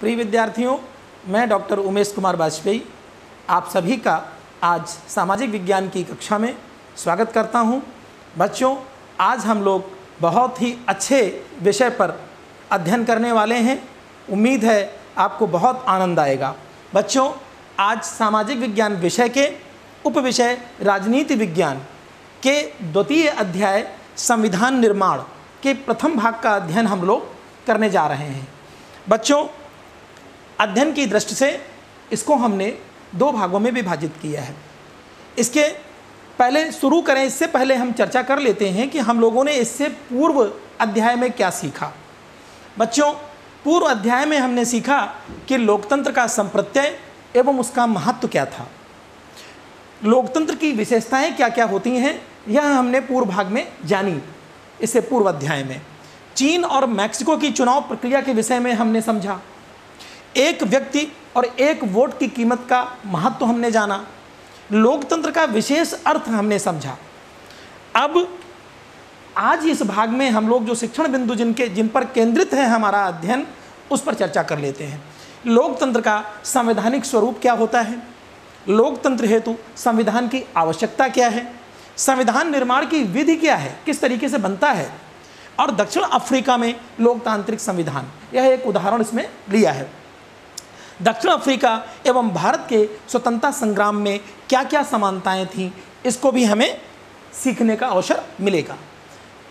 प्रिय विद्यार्थियों, मैं डॉक्टर उमेश कुमार वाजपेयी आप सभी का आज सामाजिक विज्ञान की कक्षा में स्वागत करता हूं। बच्चों, आज हम लोग बहुत ही अच्छे विषय पर अध्ययन करने वाले हैं। उम्मीद है आपको बहुत आनंद आएगा। बच्चों, आज सामाजिक विज्ञान विषय के उपविषय राजनीति विज्ञान के द्वितीय अध्याय संविधान निर्माण के प्रथम भाग का अध्ययन हम लोग करने जा रहे हैं। बच्चों, अध्ययन की दृष्टि से इसको हमने दो भागों में विभाजित किया है। इसके पहले शुरू करें, इससे पहले हम चर्चा कर लेते हैं कि हम लोगों ने इससे पूर्व अध्याय में क्या सीखा। बच्चों, पूर्व अध्याय में हमने सीखा कि लोकतंत्र का संप्रत्यय एवं उसका महत्व क्या था, लोकतंत्र की विशेषताएं क्या क्या होती हैं, यह हमने पूर्व भाग में जानी। इससे पूर्व अध्याय में चीन और मैक्सिको की चुनाव प्रक्रिया के विषय में हमने समझा। एक व्यक्ति और एक वोट की कीमत का महत्व हमने जाना। लोकतंत्र का विशेष अर्थ हमने समझा। अब आज इस भाग में हम लोग जो शिक्षण बिंदु जिन पर केंद्रित है हमारा अध्ययन, उस पर चर्चा कर लेते हैं। लोकतंत्र का संवैधानिक स्वरूप क्या होता है, लोकतंत्र हेतु संविधान की आवश्यकता क्या है, संविधान निर्माण की विधि क्या है, किस तरीके से बनता है, और दक्षिण अफ्रीका में लोकतांत्रिक संविधान, यह एक उदाहरण इसमें लिया है। दक्षिण अफ्रीका एवं भारत के स्वतंत्रता संग्राम में क्या क्या समानताएं थीं, इसको भी हमें सीखने का अवसर मिलेगा।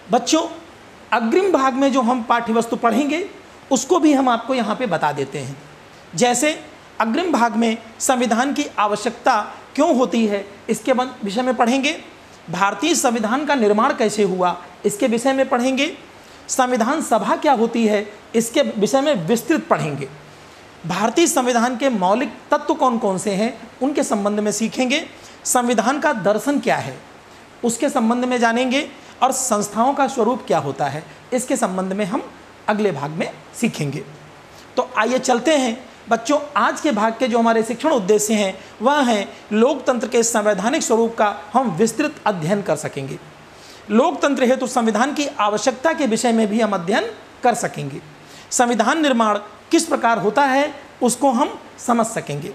बच्चों, अग्रिम भाग में जो हम पाठ्यवस्तु पढ़ेंगे उसको भी हम आपको यहाँ पे बता देते हैं। जैसे अग्रिम भाग में संविधान की आवश्यकता क्यों होती है, इसके विषय में पढ़ेंगे। भारतीय संविधान का निर्माण कैसे हुआ, इसके विषय में पढ़ेंगे। संविधान सभा क्या होती है, इसके विषय में विस्तृत पढ़ेंगे। भारतीय संविधान के मौलिक तत्व कौन कौन से हैं, उनके संबंध में सीखेंगे। संविधान का दर्शन क्या है, उसके संबंध में जानेंगे। और संस्थाओं का स्वरूप क्या होता है, इसके संबंध में हम अगले भाग में सीखेंगे। तो आइए चलते हैं। बच्चों, आज के भाग के जो हमारे शिक्षण उद्देश्य हैं वह हैं लोकतंत्र के संवैधानिक स्वरूप का हम विस्तृत अध्ययन कर सकेंगे। लोकतंत्र हेतु संविधान की आवश्यकता के विषय में भी हम अध्ययन कर सकेंगे। संविधान निर्माण किस प्रकार होता है उसको हम समझ सकेंगे।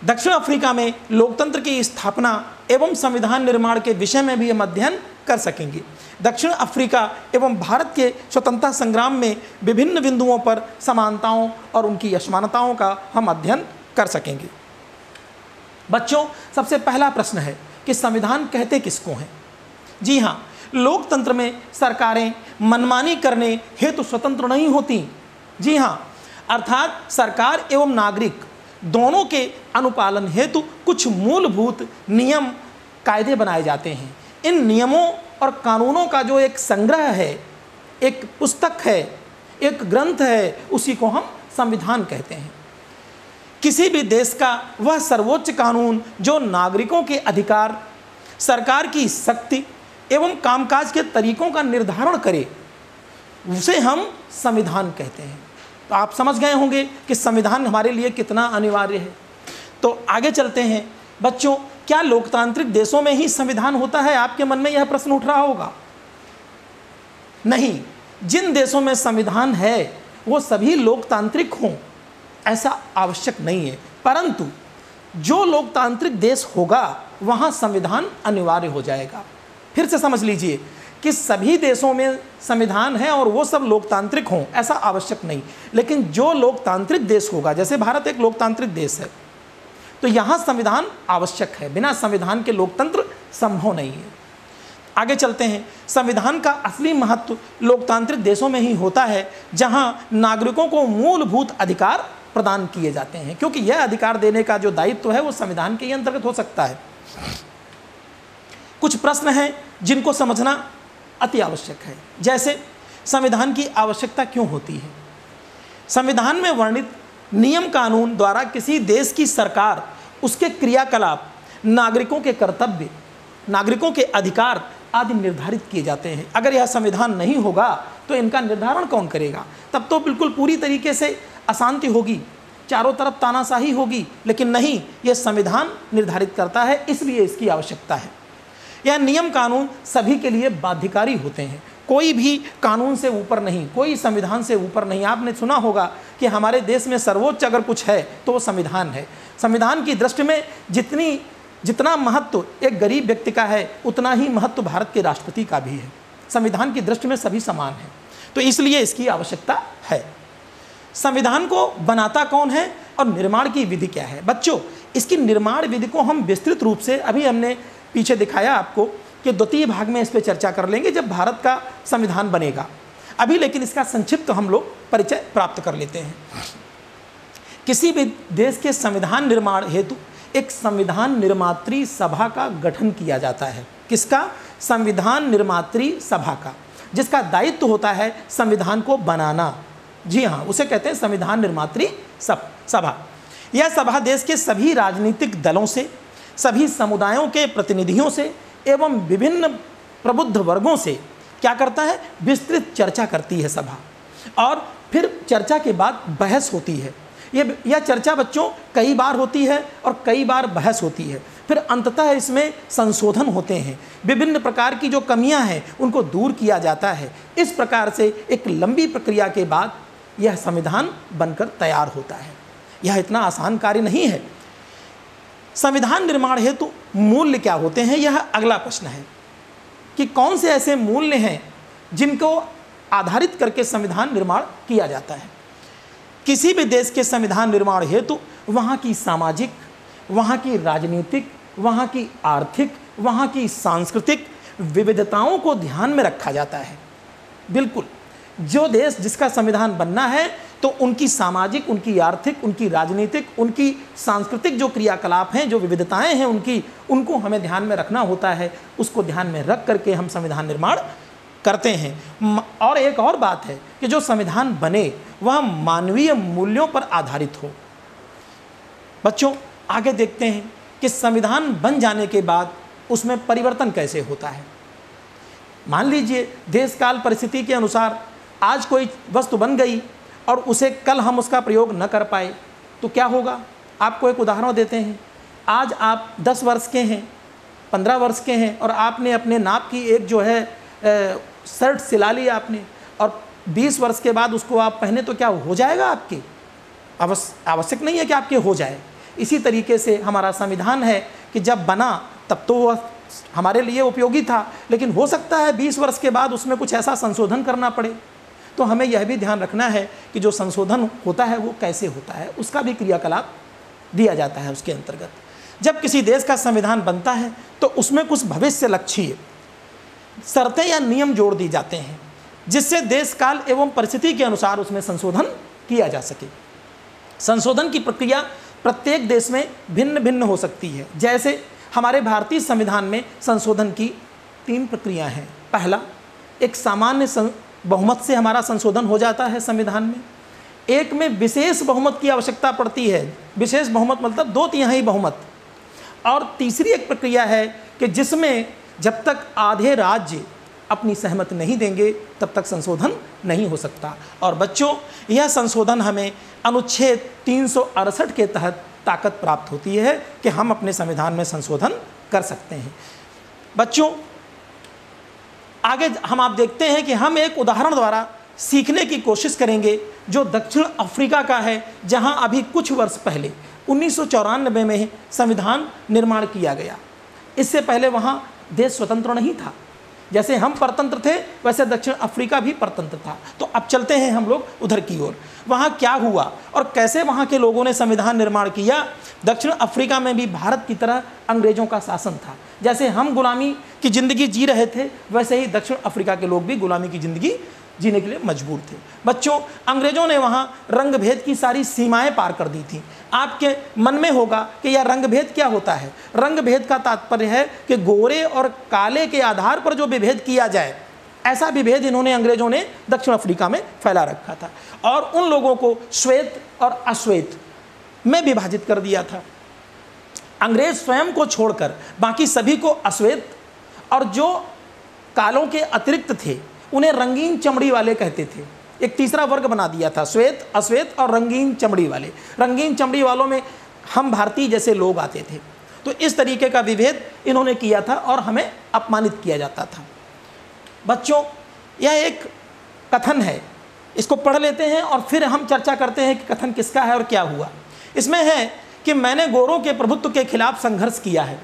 दक्षिण अफ्रीका में लोकतंत्र की स्थापना एवं संविधान निर्माण के विषय में भी हम अध्ययन कर सकेंगे। दक्षिण अफ्रीका एवं भारत के स्वतंत्रता संग्राम में विभिन्न बिंदुओं पर समानताओं और उनकी असमानताओं का हम अध्ययन कर सकेंगे। बच्चों, सबसे पहला प्रश्न है कि संविधान कहते किसको हैं। जी हाँ, लोकतंत्र में सरकारें मनमानी करने हेतु स्वतंत्र नहीं होती। जी हाँ, अर्थात सरकार एवं नागरिक दोनों के अनुपालन हेतु कुछ मूलभूत नियम कायदे बनाए जाते हैं। इन नियमों और कानूनों का जो एक संग्रह है, एक पुस्तक है, एक ग्रंथ है, उसी को हम संविधान कहते हैं। किसी भी देश का वह सर्वोच्च कानून जो नागरिकों के अधिकार, सरकार की शक्ति एवं कामकाज के तरीकों का निर्धारण करे, उसे हम संविधान कहते हैं। तो आप समझ गए होंगे कि संविधान हमारे लिए कितना अनिवार्य है। तो आगे चलते हैं। बच्चों, क्या लोकतांत्रिक देशों में ही संविधान होता है? आपके मन में यह प्रश्न उठ रहा होगा। नहीं, जिन देशों में संविधान है वो सभी लोकतांत्रिक हों ऐसा आवश्यक नहीं है, परंतु जो लोकतांत्रिक देश होगा वहाँ संविधान अनिवार्य हो जाएगा। फिर से समझ लीजिए कि सभी देशों में संविधान है और वो सब लोकतांत्रिक हों ऐसा आवश्यक नहीं, लेकिन जो लोकतांत्रिक देश होगा, जैसे भारत एक लोकतांत्रिक देश है, तो यहाँ संविधान आवश्यक है। बिना संविधान के लोकतंत्र संभव नहीं है। आगे चलते हैं। संविधान का असली महत्व लोकतांत्रिक देशों में ही होता है जहाँ नागरिकों को मूलभूत अधिकार प्रदान किए जाते हैं, क्योंकि यह अधिकार देने का जो दायित्व है वो संविधान के ही अंतर्गत हो सकता है। कुछ प्रश्न हैं जिनको समझना अति आवश्यक है। जैसे संविधान की आवश्यकता क्यों होती है। संविधान में वर्णित नियम कानून द्वारा किसी देश की सरकार, उसके क्रियाकलाप, नागरिकों के कर्तव्य, नागरिकों के अधिकार आदि निर्धारित किए जाते हैं। अगर यह संविधान नहीं होगा तो इनका निर्धारण कौन करेगा? तब तो बिल्कुल पूरी तरीके से अशांति होगी, चारों तरफ तानाशाही होगी। लेकिन नहीं, यह संविधान निर्धारित करता है, इसलिए इसकी आवश्यकता है। यह नियम कानून सभी के लिए बाध्यकारी होते हैं। कोई भी कानून से ऊपर नहीं, कोई संविधान से ऊपर नहीं। आपने सुना होगा कि हमारे देश में सर्वोच्च अगर कुछ है तो वो संविधान है। संविधान की दृष्टि में जितना महत्व एक गरीब व्यक्ति का है, उतना ही महत्व भारत के राष्ट्रपति का भी है। संविधान की दृष्टि में सभी समान हैं, तो इसलिए इसकी आवश्यकता है। संविधान को बनाता कौन है और निर्माण की विधि क्या है? बच्चों, इसकी निर्माण विधि को हम विस्तृत रूप से अभी हमने पीछे दिखाया आपको कि द्वितीय भाग में इस पर चर्चा कर लेंगे जब भारत का संविधान बनेगा। अभी लेकिन इसका संक्षिप्त हम लोग परिचय प्राप्त कर लेते हैं। किसी भी देश के संविधान निर्माण हेतु एक संविधान निर्मात्री सभा का गठन किया जाता है। किसका? संविधान निर्मात्री सभा का, जिसका दायित्व होता है संविधान को बनाना। जी हाँ, उसे कहते हैं संविधान निर्मात्री सभा। यह सभा देश के सभी राजनीतिक दलों से, सभी समुदायों के प्रतिनिधियों से एवं विभिन्न प्रबुद्ध वर्गों से क्या करता है? विस्तृत चर्चा करती है सभा, और फिर चर्चा के बाद बहस होती है। यह चर्चा बच्चों कई बार होती है और कई बार बहस होती है। फिर अंततः इसमें संशोधन होते हैं, विभिन्न प्रकार की जो कमियां हैं उनको दूर किया जाता है। इस प्रकार से एक लंबी प्रक्रिया के बाद यह संविधान बनकर तैयार होता है। यह इतना आसान कार्य नहीं है। संविधान निर्माण हेतु मूल्य क्या होते हैं, यह अगला प्रश्न है कि कौन से ऐसे मूल्य हैं जिनको आधारित करके संविधान निर्माण किया जाता है। किसी भी देश के संविधान निर्माण हेतु वहाँ की सामाजिक, वहाँ की राजनीतिक, वहाँ की आर्थिक, वहाँ की सांस्कृतिक विविधताओं को ध्यान में रखा जाता है। बिल्कुल, जो देश जिसका संविधान बनना है तो उनकी सामाजिक, उनकी आर्थिक, उनकी राजनीतिक, उनकी सांस्कृतिक जो क्रियाकलाप हैं, जो विविधताएं हैं उनको हमें ध्यान में रखना होता है। उसको ध्यान में रख करके हम संविधान निर्माण करते हैं। और एक और बात है कि जो संविधान बने वह मानवीय मूल्यों पर आधारित हो। बच्चों, आगे देखते हैं कि संविधान बन जाने के बाद उसमें परिवर्तन कैसे होता है। मान लीजिए देश काल परिस्थिति के अनुसार आज कोई वस्तु बन गई और उसे कल हम उसका प्रयोग न कर पाए तो क्या होगा? आपको एक उदाहरण देते हैं। आज आप 10 वर्ष के हैं, 15 वर्ष के हैं और आपने अपने नाप की एक जो है शर्ट सिला ली आपने, और 20 वर्ष के बाद उसको आप पहने तो क्या हो जाएगा आपके? आवश्यक नहीं है कि आपके हो जाए। इसी तरीके से हमारा संविधान है कि जब बना तब तो वह हमारे लिए उपयोगी था, लेकिन हो सकता है 20 वर्ष के बाद उसमें कुछ ऐसा संशोधन करना पड़े। तो हमें यह भी ध्यान रखना है कि जो संशोधन होता है वो कैसे होता है, उसका भी क्रियाकलाप दिया जाता है उसके अंतर्गत। जब किसी देश का संविधान बनता है तो उसमें कुछ भविष्य लक्ष्य शर्तें या नियम जोड़ दी जाते हैं, जिससे देश काल एवं परिस्थिति के अनुसार उसमें संशोधन किया जा सके। संशोधन की प्रक्रिया प्रत्येक देश में भिन्न भिन्न हो सकती है। जैसे हमारे भारतीय संविधान में संशोधन की 3 प्रक्रिया हैं। पहला, एक सामान्य बहुमत से हमारा संशोधन हो जाता है संविधान में। एक में विशेष बहुमत की आवश्यकता पड़ती है। विशेष बहुमत मतलब 2/3 बहुमत। और तीसरी एक प्रक्रिया है कि जिसमें जब तक आधे राज्य अपनी सहमति नहीं देंगे तब तक संशोधन नहीं हो सकता। और बच्चों, यह संशोधन हमें अनुच्छेद 368 के तहत ताकत प्राप्त होती है कि हम अपने संविधान में संशोधन कर सकते हैं। बच्चों, आगे आप देखते हैं कि हम एक उदाहरण द्वारा सीखने की कोशिश करेंगे जो दक्षिण अफ्रीका का है, जहां अभी कुछ वर्ष पहले 1994 में संविधान निर्माण किया गया। इससे पहले वहां देश स्वतंत्र नहीं था। जैसे हम परतंत्र थे वैसे दक्षिण अफ्रीका भी परतंत्र था। तो अब चलते हैं हम लोग उधर की ओर। वहाँ क्या हुआ और कैसे वहाँ के लोगों ने संविधान निर्माण किया। दक्षिण अफ्रीका में भी भारत की तरह अंग्रेज़ों का शासन था। जैसे हम गुलामी की ज़िंदगी जी रहे थे वैसे ही दक्षिण अफ्रीका के लोग भी गुलामी की ज़िंदगी जीने के लिए मजबूर थे। बच्चों, अंग्रेज़ों ने वहाँ रंग भेद की सारी सीमाएं पार कर दी थी। आपके मन में होगा कि यह रंग भेद क्या होता है। रंग भेद का तात्पर्य है कि गोरे और काले के आधार पर जो विभेद किया जाए, ऐसा विभेद इन्होंने अंग्रेज़ों ने दक्षिण अफ्रीका में फैला रखा था और उन लोगों को श्वेत और अश्वेत में विभाजित कर दिया था। अंग्रेज स्वयं को छोड़कर बाकी सभी को अश्वेत, और जो कालों के अतिरिक्त थे उन्हें रंगीन चमड़ी वाले कहते थे। एक तीसरा वर्ग बना दिया था, श्वेत, अश्वेत और रंगीन चमड़ी वाले। रंगीन चमड़ी वालों में हम भारतीय जैसे लोग आते थे। तो इस तरीके का विभेद इन्होंने किया था और हमें अपमानित किया जाता था। बच्चों, यह एक कथन है, इसको पढ़ लेते हैं और फिर हम चर्चा करते हैं कि कथन किसका है और क्या हुआ। इसमें है कि मैंने गोरों के प्रभुत्व के खिलाफ संघर्ष किया है,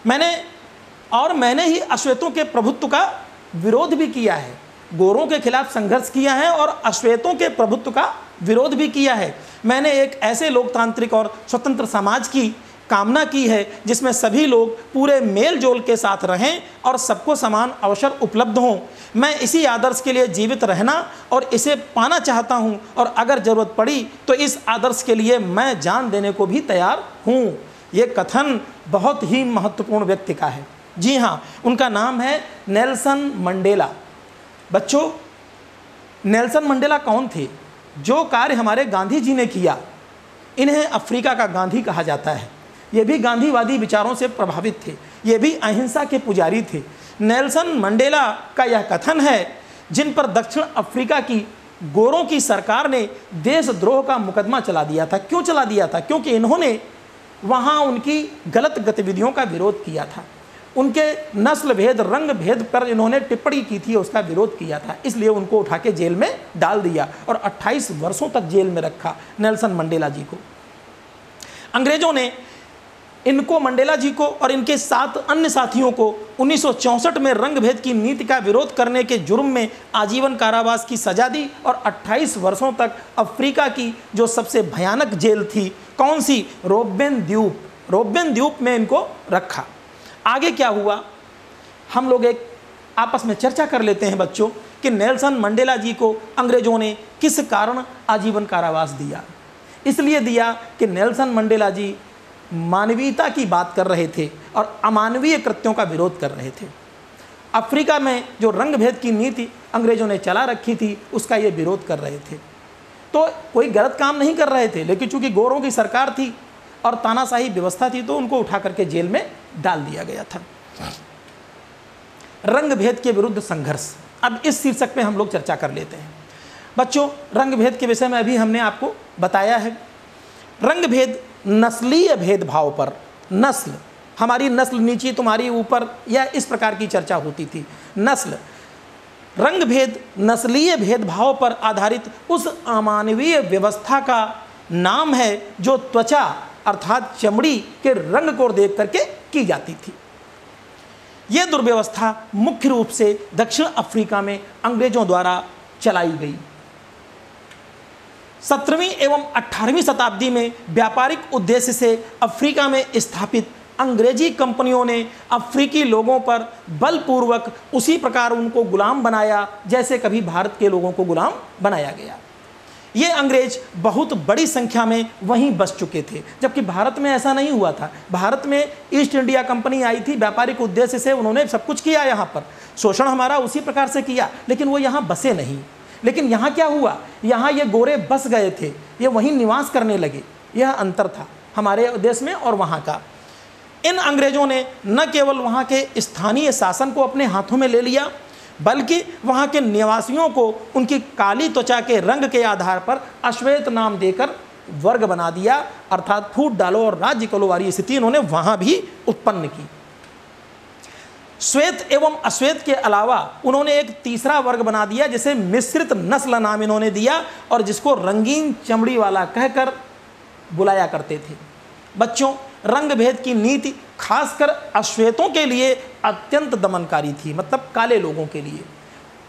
मैंने ही अश्वेतों के प्रभुत्व का विरोध भी किया है। गोरों के खिलाफ संघर्ष किया है और अश्वेतों के प्रभुत्व का विरोध भी किया है। मैंने एक ऐसे लोकतांत्रिक और स्वतंत्र समाज की कामना की है जिसमें सभी लोग पूरे मेल जोल के साथ रहें और सबको समान अवसर उपलब्ध हों। मैं इसी आदर्श के लिए जीवित रहना और इसे पाना चाहता हूं और अगर ज़रूरत पड़ी तो इस आदर्श के लिए मैं जान देने को भी तैयार हूं। ये कथन बहुत ही महत्वपूर्ण व्यक्ति का है। जी हाँ, उनका नाम है नेल्सन मंडेला। बच्चों, नेल्सन मंडेला कौन थे? जो कार्य हमारे गांधी जी ने किया, इन्हें अफ्रीका का गांधी कहा जाता है। ये भी गांधीवादी विचारों से प्रभावित थे, ये भी अहिंसा के पुजारी थे। नेल्सन मंडेला का यह कथन है जिन पर दक्षिण अफ्रीका की गोरों की सरकार ने देशद्रोह का मुकदमा चला दिया था। क्यों चला दिया था? क्योंकि इन्होंने वहाँ उनकी गलत गतिविधियों का विरोध किया था, उनके नस्ल भेद, रंग भेद पर इन्होंने टिप्पणी की थी, उसका विरोध किया था, इसलिए उनको उठा के जेल में डाल दिया और 28 वर्षों तक जेल में रखा नेल्सन मंडेला जी को। अंग्रेजों ने इनको, मंडेला जी को और इनके 7 अन्य साथियों को 1964 में रंग भेद की नीति का विरोध करने के जुर्म में आजीवन कारावास की सजा दी और 28 वर्षों तक अफ्रीका की जो सबसे भयानक जेल थी, कौन सी? रोबेन द्वीप में इनको रखा। आगे क्या हुआ, हम लोग एक आपस में चर्चा कर लेते हैं बच्चों कि नेल्सन मंडेला जी को अंग्रेजों ने किस कारण आजीवन कारावास दिया। इसलिए दिया कि नेल्सन मंडेला जी मानवीयता की बात कर रहे थे और अमानवीय कृत्यों का विरोध कर रहे थे। अफ्रीका में जो रंग भेद की नीति अंग्रेजों ने चला रखी थी, उसका ये विरोध कर रहे थे। तो कोई गलत काम नहीं कर रहे थे, लेकिन चूंकि गोरों की सरकार थी और तानाशाही व्यवस्था थी तो उनको उठा करके जेल में डाल दिया गया था। रंग भेद के विरुद्ध संघर्ष, अब इस शीर्षक पे हम लोग चर्चा कर लेते हैं। बच्चों, रंग भेद के विषय में अभी हमने आपको बताया है। रंग भेद नस्लीय भेदभाव पर, नस्ल, हमारी नस्ल नीची तुम्हारी ऊपर, या इस प्रकार की चर्चा होती थी। नस्ल, रंग भेद नस्लीय भेदभाव पर आधारित उस अमानवीय व्यवस्था का नाम है जो त्वचा अर्थात चमड़ी के रंग को देख करके की जाती थी। यह दुर्व्यवस्था मुख्य रूप से दक्षिण अफ्रीका में अंग्रेजों द्वारा चलाई गई। 17वीं एवं 18वीं शताब्दी में व्यापारिक उद्देश्य से अफ्रीका में स्थापित अंग्रेजी कंपनियों ने अफ्रीकी लोगों पर बलपूर्वक उसी प्रकार उनको गुलाम बनाया जैसे कभी भारत के लोगों को गुलाम बनाया गया। ये अंग्रेज बहुत बड़ी संख्या में वहीं बस चुके थे, जबकि भारत में ऐसा नहीं हुआ था। भारत में ईस्ट इंडिया कंपनी आई थी, व्यापारिक उद्देश्य से उन्होंने सब कुछ किया, यहाँ पर शोषण हमारा उसी प्रकार से किया, लेकिन वो यहाँ बसे नहीं। लेकिन यहाँ क्या हुआ, यहाँ ये गोरे बस गए थे, ये वहीं निवास करने लगे। यह अंतर था हमारे देश में और वहाँ का। इन अंग्रेजों ने न केवल वहाँ के स्थानीय शासन को अपने हाथों में ले लिया, बल्कि वहाँ के निवासियों को उनकी काली त्वचा के रंग के आधार पर अश्वेत नाम देकर वर्ग बना दिया, अर्थात फूट डालो और राज्य करो वाली स्थिति इन्होंने वहाँ भी उत्पन्न की। श्वेत एवं अश्वेत के अलावा उन्होंने एक तीसरा वर्ग बना दिया जिसे मिश्रित नस्ल नाम इन्होंने दिया और जिसको रंगीन चमड़ी वाला कहकर बुलाया करते थे। बच्चों, रंग भेद की नीति खासकर अश्वेतों के लिए अत्यंत दमनकारी थी, मतलब काले लोगों के लिए।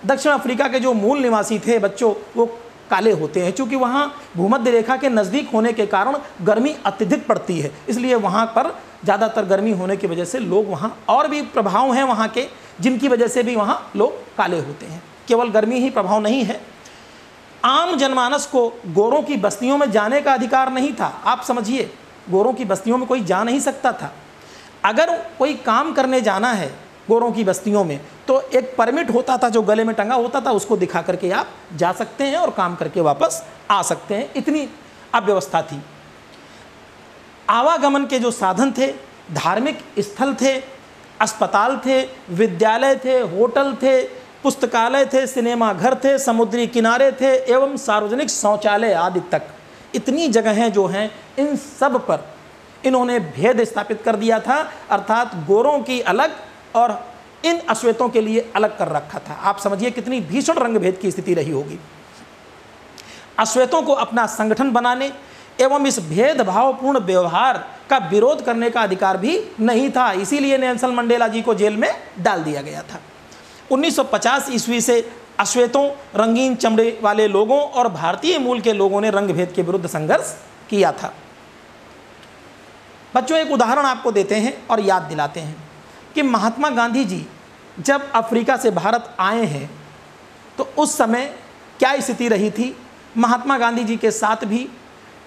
दक्षिण अफ्रीका के जो मूल निवासी थे बच्चों, वो काले होते हैं, क्योंकि वहाँ भूमध्य रेखा के नज़दीक होने के कारण गर्मी अत्यधिक पड़ती है, इसलिए वहाँ पर ज़्यादातर गर्मी होने की वजह से लोग वहाँ, और भी प्रभाव हैं वहाँ के जिनकी वजह से भी वहाँ लोग काले होते हैं, केवल गर्मी ही प्रभाव नहीं है। आम जनमानस को गोरों की बस्तियों में जाने का अधिकार नहीं था। आप समझिए, गोरों की बस्तियों में कोई जा नहीं सकता था। अगर कोई काम करने जाना है गोरों की बस्तियों में तो एक परमिट होता था जो गले में टंगा होता था, उसको दिखा करके आप जा सकते हैं और काम करके वापस आ सकते हैं, इतनी अव्यवस्था थी। आवागमन के जो साधन थे, धार्मिक स्थल थे, अस्पताल थे, विद्यालय थे, होटल थे, पुस्तकालय थे, सिनेमा घर थे, समुद्री किनारे थे एवं सार्वजनिक शौचालय आदि तक, इतनी जगहें जो हैं इन सब पर इन्होंने भेद स्थापित कर दिया था, अर्थात गोरों की अलग और इन अश्वेतों के लिए अलग कर रखा था। आप समझिए कितनी भीषण रंगभेद की स्थिति रही होगी। अश्वेतों को अपना संगठन बनाने एवं इस भेदभावपूर्ण व्यवहार का विरोध करने का अधिकार भी नहीं था, इसीलिए नेल्सन मंडेला जी को जेल में डाल दिया गया था। 1950 ईस्वी से अश्वेतों, रंगीन चमड़े वाले लोगों और भारतीय मूल के लोगों ने रंगभेद के विरुद्ध संघर्ष किया था। बच्चों, एक उदाहरण आपको देते हैं और याद दिलाते हैं कि महात्मा गांधी जी जब अफ्रीका से भारत आए हैं तो उस समय क्या स्थिति रही थी। महात्मा गांधी जी के साथ भी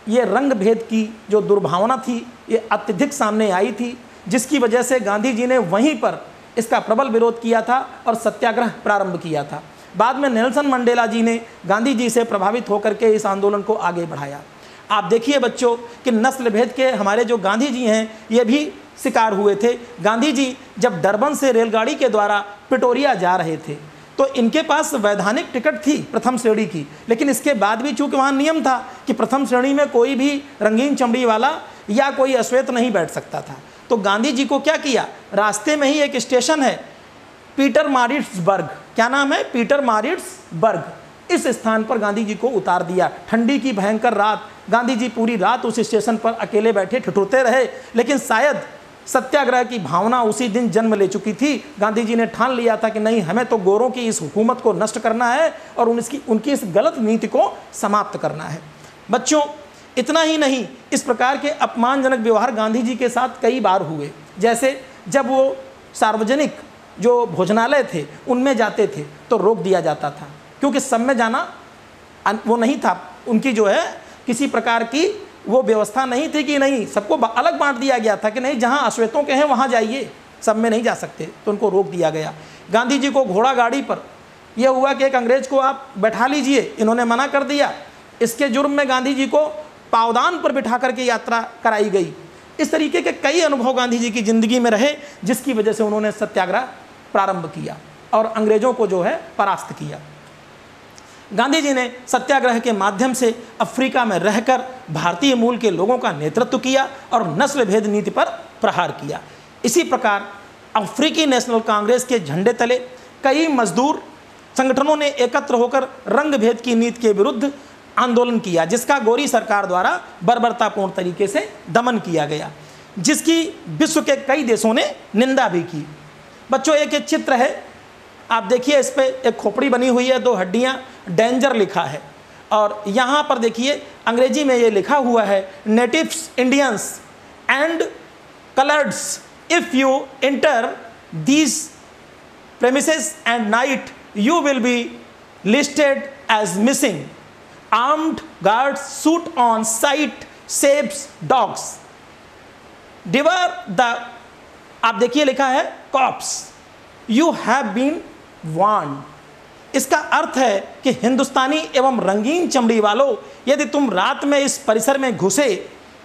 ये रंग भेद की जो दुर्भावना थी ये अत्यधिक सामने आई थी, जिसकी वजह से गांधी जी ने वहीं पर इसका प्रबल विरोध किया था और सत्याग्रह प्रारंभ किया था। बाद में नेल्सन मंडेला जी ने गांधी जी से प्रभावित होकर के इस आंदोलन को आगे बढ़ाया। आप देखिए बच्चों कि नस्ल भेद के हमारे जो गांधी जी हैं ये भी शिकार हुए थे। गांधी जी जब डरबन से रेलगाड़ी के द्वारा पिटोरिया जा रहे थे तो इनके पास वैधानिक टिकट थी प्रथम श्रेणी की, लेकिन इसके बाद भी चूंकि वहाँ नियम था कि प्रथम श्रेणी में कोई भी रंगीन चमड़ी वाला या कोई अश्वेत नहीं बैठ सकता था, तो गांधी जी को क्या किया, रास्ते में ही एक स्टेशन है पीटरमारिट्सबर्ग, क्या नाम है, पीटरमारिट्सबर्ग, इस स्थान पर गांधी जी को उतार दिया। ठंडी की भयंकर रात, गांधी जी पूरी रात उस स्टेशन पर अकेले बैठे ठिठुरते रहे, लेकिन शायद सत्याग्रह की भावना उसी दिन जन्म ले चुकी थी। गांधी जी ने ठान लिया था कि नहीं, हमें तो गोरों की इस हुकूमत को नष्ट करना है और उनकी इस गलत नीति को समाप्त करना है। बच्चों, इतना ही नहीं, इस प्रकार के अपमानजनक व्यवहार गांधी जी के साथ कई बार हुए। जैसे जब वो सार्वजनिक जो भोजनालय थे उनमें जाते थे तो रोक दिया जाता था, क्योंकि सब में जाना वो नहीं था, उनकी जो है किसी प्रकार की वो व्यवस्था नहीं थी कि नहीं, सबको अलग बांट दिया गया था कि नहीं जहां अश्वेतों के हैं वहां जाइए, सब में नहीं जा सकते, तो उनको रोक दिया गया। गांधी जी को घोड़ा गाड़ी पर यह हुआ कि एक अंग्रेज को आप बैठा लीजिए, इन्होंने मना कर दिया। इसके जुर्म में गांधी जी को पावदान पर बिठा करके यात्रा कराई गई। इस तरीके के कई अनुभव गांधी जी की जिंदगी में रहे, जिसकी वजह से उन्होंने सत्याग्रह प्रारंभ किया और अंग्रेजों को जो है परास्त किया। गांधी जी ने सत्याग्रह के माध्यम से अफ्रीका में रहकर भारतीय मूल के लोगों का नेतृत्व किया और नस्ल भेद नीति पर प्रहार किया। इसी प्रकार अफ्रीकी नेशनल कांग्रेस के झंडे तले कई मजदूर संगठनों ने एकत्र होकर रंग भेद की नीति के विरुद्ध आंदोलन किया, जिसका गोरी सरकार द्वारा बर्बरतापूर्ण तरीके से दमन किया गया, जिसकी विश्व के कई देशों ने निंदा भी की। बच्चों, एक चित्र है, आप देखिए, इस पे एक खोपड़ी बनी हुई है, 2 हड्डियां, डेंजर लिखा है, और यहाँ पर देखिए अंग्रेजी में ये लिखा हुआ है, natives Indians and coloureds if you enter these premises and night you will be listed as missing, armed guards shoot on sight saves dogs, डिवर द, आप देखिए लिखा है cops, you have been warned. इसका अर्थ है कि हिंदुस्तानी एवं रंगीन चमड़ी वालों, यदि तुम रात में इस परिसर में घुसे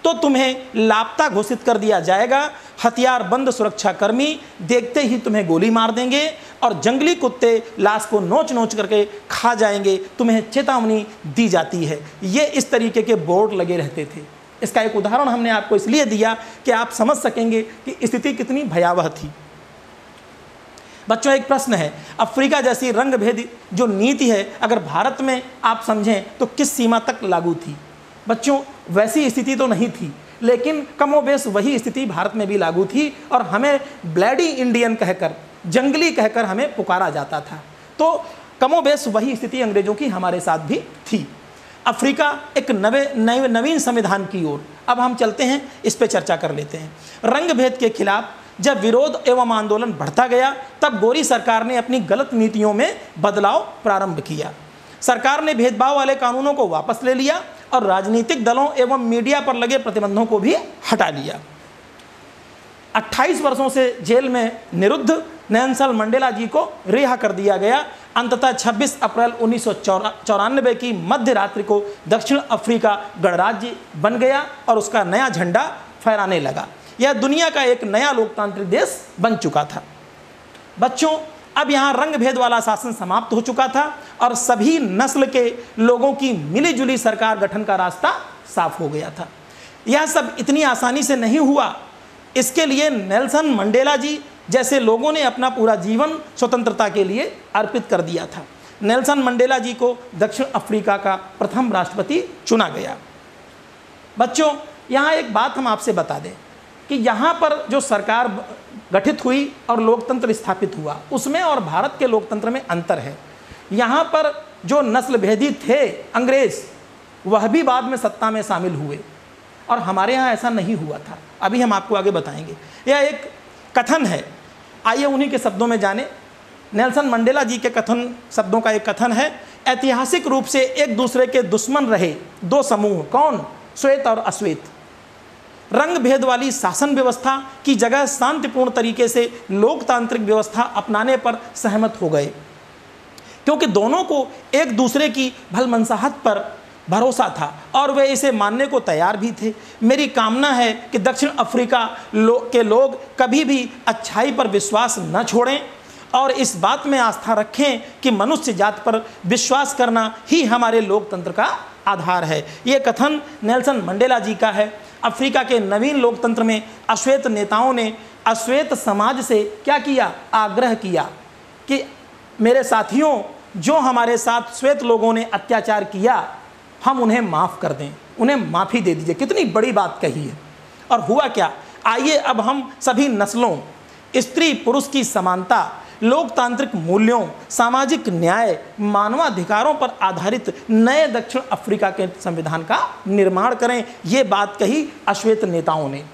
तो तुम्हें लापता घोषित कर दिया जाएगा। हथियार बंद सुरक्षाकर्मी देखते ही तुम्हें गोली मार देंगे और जंगली कुत्ते लाश को नोच नोच करके खा जाएंगे, तुम्हें चेतावनी दी जाती है। ये इस तरीके के बोर्ड लगे रहते थे। इसका एक उदाहरण हमने आपको इसलिए दिया कि आप समझ सकेंगे कि स्थिति कितनी भयावह थी। बच्चों, एक प्रश्न है, अफ्रीका जैसी रंग भेद जो नीति है अगर भारत में आप समझें तो किस सीमा तक लागू थी? बच्चों, वैसी स्थिति तो नहीं थी, लेकिन कमोबेश वही स्थिति भारत में भी लागू थी और हमें ब्लैडी इंडियन कहकर, जंगली कहकर हमें पुकारा जाता था। तो कमोबेश वही स्थिति अंग्रेजों की हमारे साथ भी थी। अफ्रीका एक नवीन संविधान की ओर अब हम चलते हैं, इस पे चर्चा कर लेते हैं। रंग भेद के खिलाफ जब विरोध एवं आंदोलन बढ़ता गया तब गोरी सरकार ने अपनी गलत नीतियों में बदलाव प्रारंभ किया। सरकार ने भेदभाव वाले कानूनों को वापस ले लिया और राजनीतिक दलों एवं मीडिया पर लगे प्रतिबंधों को भी हटा लिया। 28 वर्षों से जेल में निरुद्ध नेल्सन मंडेला जी को रिहा कर दिया गया। अंततः 26 अप्रैल 1994 की मध्य रात्रि को दक्षिण अफ्रीका गणराज्य बन गया और उसका नया झंडा फहराने लगा। यह दुनिया का एक नया लोकतांत्रिक देश बन चुका था। बच्चों, अब यहाँ रंग भेद वाला शासन समाप्त हो चुका था और सभी नस्ल के लोगों की मिलीजुली सरकार गठन का रास्ता साफ हो गया था। यह सब इतनी आसानी से नहीं हुआ। इसके लिए नेल्सन मंडेला जी जैसे लोगों ने अपना पूरा जीवन स्वतंत्रता के लिए अर्पित कर दिया था। नेल्सन मंडेला जी को दक्षिण अफ्रीका का प्रथम राष्ट्रपति चुना गया। बच्चों, यहाँ एक बात हम आपसे बता दें कि यहाँ पर जो सरकार गठित हुई और लोकतंत्र स्थापित हुआ, उसमें और भारत के लोकतंत्र में अंतर है। यहाँ पर जो नस्ल भेदी थे अंग्रेज, वह भी बाद में सत्ता में शामिल हुए और हमारे यहाँ ऐसा नहीं हुआ था। अभी हम आपको आगे बताएंगे। यह एक कथन है, आइए उन्हीं के शब्दों में जाने। नेल्सन मंडेला जी के कथन शब्दों का एक कथन है, ऐतिहासिक रूप से एक दूसरे के दुश्मन रहे दो समूह, कौन? श्वेत और अश्वेत, रंग भेद वाली शासन व्यवस्था की जगह शांतिपूर्ण तरीके से लोकतांत्रिक व्यवस्था अपनाने पर सहमत हो गए, क्योंकि दोनों को एक दूसरे की भलमनसाहत पर भरोसा था और वे इसे मानने को तैयार भी थे। मेरी कामना है कि दक्षिण अफ्रीका के लोग कभी भी अच्छाई पर विश्वास न छोड़ें और इस बात में आस्था रखें कि मनुष्य जाति पर विश्वास करना ही हमारे लोकतंत्र का आधार है। ये कथन नेल्सन मंडेला जी का है। अफ्रीका के नवीन लोकतंत्र में अश्वेत नेताओं ने अश्वेत समाज से क्या किया? आग्रह किया कि मेरे साथियों, जो हमारे साथ श्वेत लोगों ने अत्याचार किया, हम उन्हें माफ़ कर दें, उन्हें माफ़ी दे दीजिए। कितनी बड़ी बात कही है। और हुआ क्या? आइए अब हम सभी नस्लों, स्त्री पुरुष की समानता, लोकतांत्रिक मूल्यों, सामाजिक न्याय, मानवाधिकारों पर आधारित नए दक्षिण अफ्रीका के संविधान का निर्माण करें। ये बात कही अश्वेत नेताओं ने।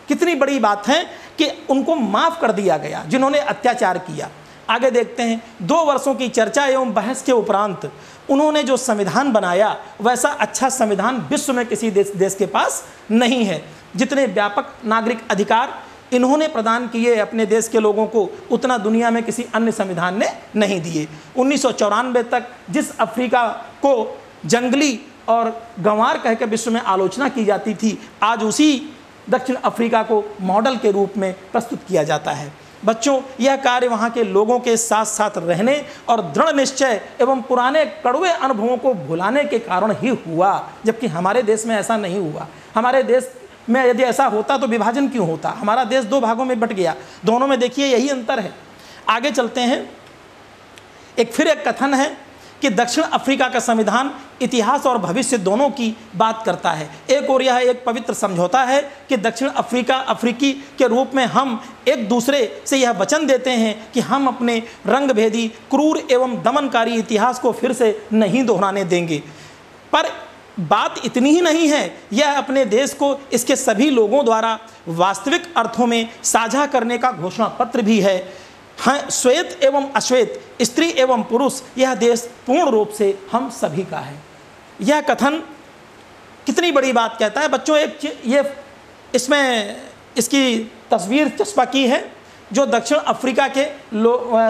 कितनी बड़ी बात है कि उनको माफ़ कर दिया गया जिन्होंने अत्याचार किया। आगे देखते हैं। 2 वर्षों की चर्चा एवं बहस के उपरांत उन्होंने जो संविधान बनाया, वैसा अच्छा संविधान विश्व में किसी देश के पास नहीं है। जितने व्यापक नागरिक अधिकार इन्होंने प्रदान किए अपने देश के लोगों को, उतना दुनिया में किसी अन्य संविधान ने नहीं दिए। 1994 तक जिस अफ्रीका को जंगली और गंवार कह के विश्व में आलोचना की जाती थी, आज उसी दक्षिण अफ्रीका को मॉडल के रूप में प्रस्तुत किया जाता है। बच्चों, यह कार्य वहाँ के लोगों के साथ साथ रहने और दृढ़ निश्चय एवं पुराने कड़वे अनुभवों को भुलाने के कारण ही हुआ, जबकि हमारे देश में ऐसा नहीं हुआ। हमारे देश में यदि ऐसा होता तो विभाजन क्यों होता? हमारा देश 2 भागों में बट गया। दोनों में देखिए यही अंतर है। आगे चलते हैं। एक कथन है कि दक्षिण अफ्रीका का संविधान इतिहास और भविष्य दोनों की बात करता है। एक और यह एक पवित्र समझौता है कि दक्षिण अफ्रीकी के रूप में हम एक दूसरे से यह वचन देते हैं कि हम अपने रंगभेदी, क्रूर एवं दमनकारी इतिहास को फिर से नहीं दोहराने देंगे। पर बात इतनी ही नहीं है, यह अपने देश को इसके सभी लोगों द्वारा वास्तविक अर्थों में साझा करने का घोषणा पत्र भी है। हाँ, श्वेत एवं अश्वेत, स्त्री एवं पुरुष, यह देश पूर्ण रूप से हम सभी का है। यह कथन कितनी बड़ी बात कहता है। बच्चों, ये इसमें इसकी तस्वीर चस्पा की है जो दक्षिण अफ्रीका के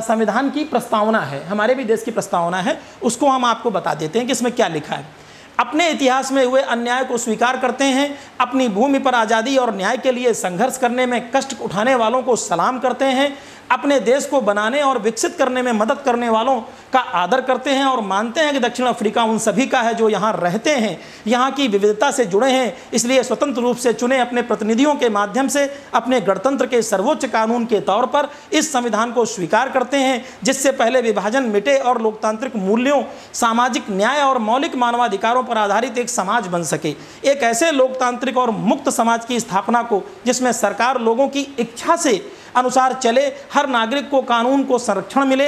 संविधान की प्रस्तावना है, हमारे भी देश की प्रस्तावना है। उसको हम आपको बता देते हैं कि इसमें क्या लिखा है। अपने इतिहास में हुए अन्याय को स्वीकार करते हैं, अपनी भूमि पर आज़ादी और न्याय के लिए संघर्ष करने में कष्ट उठाने वालों को सलाम करते हैं, अपने देश को बनाने और विकसित करने में मदद करने वालों का आदर करते हैं और मानते हैं कि दक्षिण अफ्रीका उन सभी का है जो यहाँ रहते हैं, यहाँ की विविधता से जुड़े हैं। इसलिए स्वतंत्र रूप से चुने अपने प्रतिनिधियों के माध्यम से अपने गणतंत्र के सर्वोच्च कानून के तौर पर इस संविधान को स्वीकार करते हैं, जिससे पहले विभाजन मिटे और लोकतांत्रिक मूल्यों, सामाजिक न्याय और मौलिक मानवाधिकारों पर आधारित एक समाज बन सके। एक ऐसे लोकतांत्रिक और मुक्त समाज की स्थापना को जिसमें सरकार लोगों की इच्छा से अनुसार चले, हर नागरिक को कानून को संरक्षण मिले,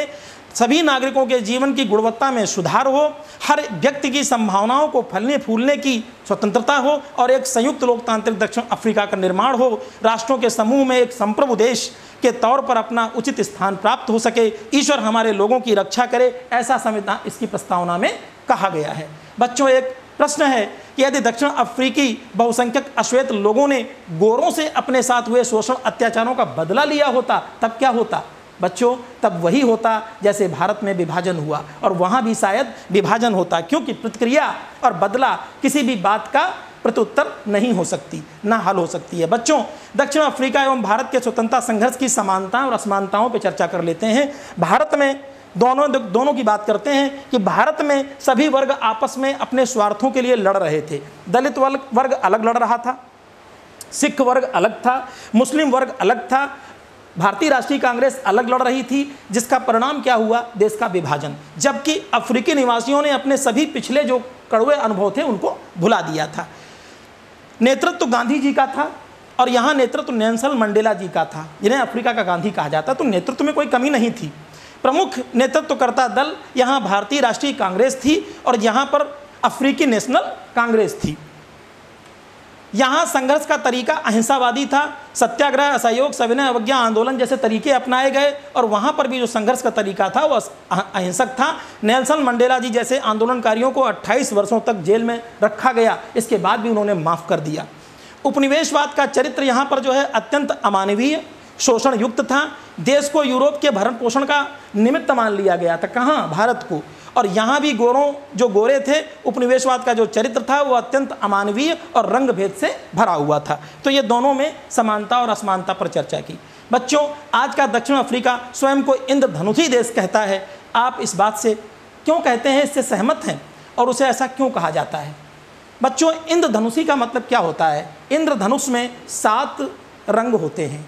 सभी नागरिकों के जीवन की गुणवत्ता में सुधार हो, हर व्यक्ति की संभावनाओं को फलने फूलने की स्वतंत्रता हो और एक संयुक्त लोकतांत्रिक दक्षिण अफ्रीका का निर्माण हो। राष्ट्रों के समूह में एक संप्रभु देश के तौर पर अपना उचित स्थान प्राप्त हो सके। ईश्वर हमारे लोगों की रक्षा करे, ऐसा संविधान इसकी प्रस्तावना में कहा गया है। बच्चों, एक प्रश्न है कि यदि दक्षिण अफ्रीकी बहुसंख्यक अश्वेत लोगों ने गोरों से अपने साथ हुए शोषण अत्याचारों का बदला लिया होता, तब क्या होता? बच्चों, तब वही होता जैसे भारत में विभाजन हुआ और वहाँ भी शायद विभाजन होता, क्योंकि प्रतिक्रिया और बदला किसी भी बात का प्रत्युत्तर नहीं हो सकती, ना हल हो सकती है। बच्चों, दक्षिण अफ्रीका एवं भारत के स्वतंत्रता संघर्ष की समानताओं और असमानताओं पर चर्चा कर लेते हैं। भारत में दोनों की बात करते हैं कि भारत में सभी वर्ग आपस में अपने स्वार्थों के लिए लड़ रहे थे। दलित वर्ग अलग लड़ रहा था, सिख वर्ग अलग था, मुस्लिम वर्ग अलग था, भारतीय राष्ट्रीय कांग्रेस अलग लड़ रही थी, जिसका परिणाम क्या हुआ, देश का विभाजन। जबकि अफ्रीकी निवासियों ने अपने सभी पिछले जो कड़वे अनुभव थे उनको भुला दिया था। नेतृत्व गांधी जी का था और यहाँ नेतृत्व नेल्सन मंडेला जी का था, जिन्हें अफ्रीका का गांधी कहा जाता। तो नेतृत्व में कोई कमी नहीं थी। प्रमुख नेतृत्वकर्ता दल यहाँ भारतीय राष्ट्रीय कांग्रेस थी और यहाँ पर अफ्रीकी नेशनल कांग्रेस थी। यहाँ संघर्ष का तरीका अहिंसावादी था। सत्याग्रह, असहयोग, सविनय अवज्ञा आंदोलन जैसे तरीके अपनाए गए और वहाँ पर भी जो संघर्ष का तरीका था वो अहिंसक था। नेल्सन मंडेला जी जैसे आंदोलनकारियों को 28 वर्षों तक जेल में रखा गया, इसके बाद भी उन्होंने माफ़ कर दिया। उपनिवेशवाद का चरित्र यहाँ पर जो है अत्यंत अमानवीय, शोषण युक्त था। देश को यूरोप के भरण पोषण का निमित्त मान लिया गया था। कहाँ? भारत को। और यहाँ भी जो गोरे थे, उपनिवेशवाद का जो चरित्र था वो अत्यंत अमानवीय और रंग भेद से भरा हुआ था। तो ये दोनों में समानता और असमानता पर चर्चा की। बच्चों, आज का दक्षिण अफ्रीका स्वयं को इंद्रधनुषी देश कहता है। आप इस बात से क्यों कहते हैं, इससे सहमत हैं और उसे ऐसा क्यों कहा जाता है? बच्चों, इंद्रधनुषी का मतलब क्या होता है? इंद्रधनुष में 7 रंग होते हैं।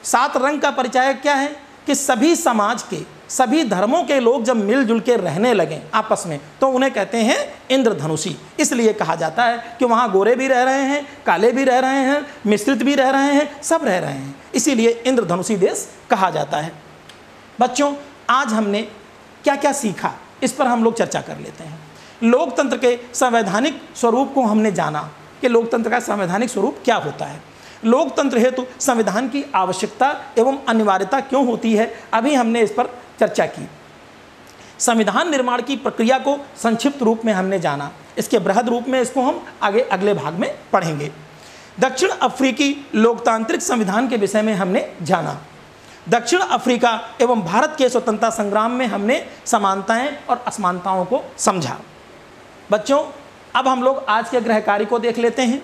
7 रंग का परिचय क्या है कि सभी समाज के, सभी धर्मों के लोग जब मिलजुल के रहने लगे आपस में तो उन्हें कहते हैं इंद्रधनुषी। इसलिए कहा जाता है कि वहाँ गोरे भी रह रहे हैं, काले भी रह रहे हैं, मिश्रित भी रह रहे हैं, सब रह रहे हैं, इसीलिए इंद्रधनुषी देश कहा जाता है। बच्चों, आज हमने क्या क्या सीखा इस पर हम लोग चर्चा कर लेते हैं। लोकतंत्र के संवैधानिक स्वरूप को हमने जाना कि लोकतंत्र का संवैधानिक स्वरूप क्या होता है। लोकतंत्र हेतु संविधान की आवश्यकता एवं अनिवार्यता क्यों होती है, अभी हमने इस पर चर्चा की। संविधान निर्माण की प्रक्रिया को संक्षिप्त रूप में हमने जाना। इसके बृहद रूप में इसको हम आगे अगले भाग में पढ़ेंगे। दक्षिण अफ्रीकी लोकतांत्रिक संविधान के विषय में हमने जाना। दक्षिण अफ्रीका एवं भारत के स्वतंत्रता संग्राम में हमने समानताएं और असमानताओं को समझा। बच्चों, अब हम लोग आज के गृह कार्य को देख लेते हैं।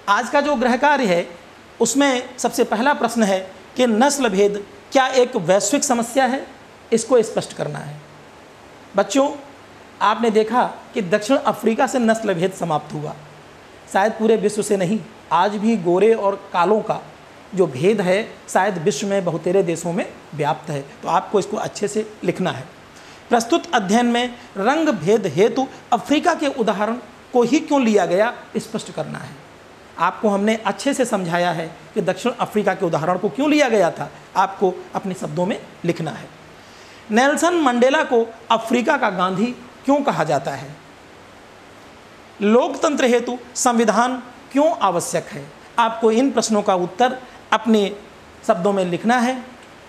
आज का जो गृह कार्य है उसमें सबसे पहला प्रश्न है कि नस्ल भेद क्या एक वैश्विक समस्या है, इसको स्पष्ट करना है। बच्चों, आपने देखा कि दक्षिण अफ्रीका से नस्ल भेद समाप्त हुआ, शायद पूरे विश्व से नहीं। आज भी गोरे और कालों का जो भेद है शायद विश्व में बहुतेरे देशों में व्याप्त है। तो आपको इसको अच्छे से लिखना है। प्रस्तुत अध्ययन में रंग भेद हेतु अफ्रीका के उदाहरण को ही क्यों लिया गया, स्पष्ट करना है। आपको हमने अच्छे से समझाया है कि दक्षिण अफ्रीका के उदाहरण को क्यों लिया गया था, आपको अपने शब्दों में लिखना है। नेल्सन मंडेला को अफ्रीका का गांधी क्यों कहा जाता है? लोकतंत्र हेतु संविधान क्यों आवश्यक है? आपको इन प्रश्नों का उत्तर अपने शब्दों में लिखना है।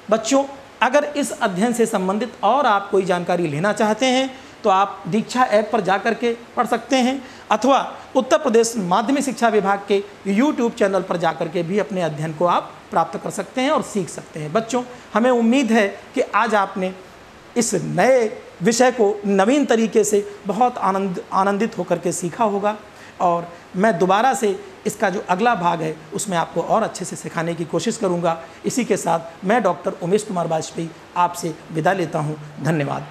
बच्चों, अगर इस अध्ययन से संबंधित और आप कोई जानकारी लेना चाहते हैं तो आप दीक्षा ऐप पर जाकर के पढ़ सकते हैं अथवा उत्तर प्रदेश माध्यमिक शिक्षा विभाग के YouTube चैनल पर जाकर के भी अपने अध्ययन को आप प्राप्त कर सकते हैं और सीख सकते हैं। बच्चों, हमें उम्मीद है कि आज आपने इस नए विषय को नवीन तरीके से बहुत आनंदित होकर के सीखा होगा और मैं दोबारा से इसका जो अगला भाग है उसमें आपको और अच्छे से सिखाने की कोशिश करूंगा। इसी के साथ मैं डॉक्टर उमेश कुमार वाजपेयी आपसे विदा लेता हूं। धन्यवाद।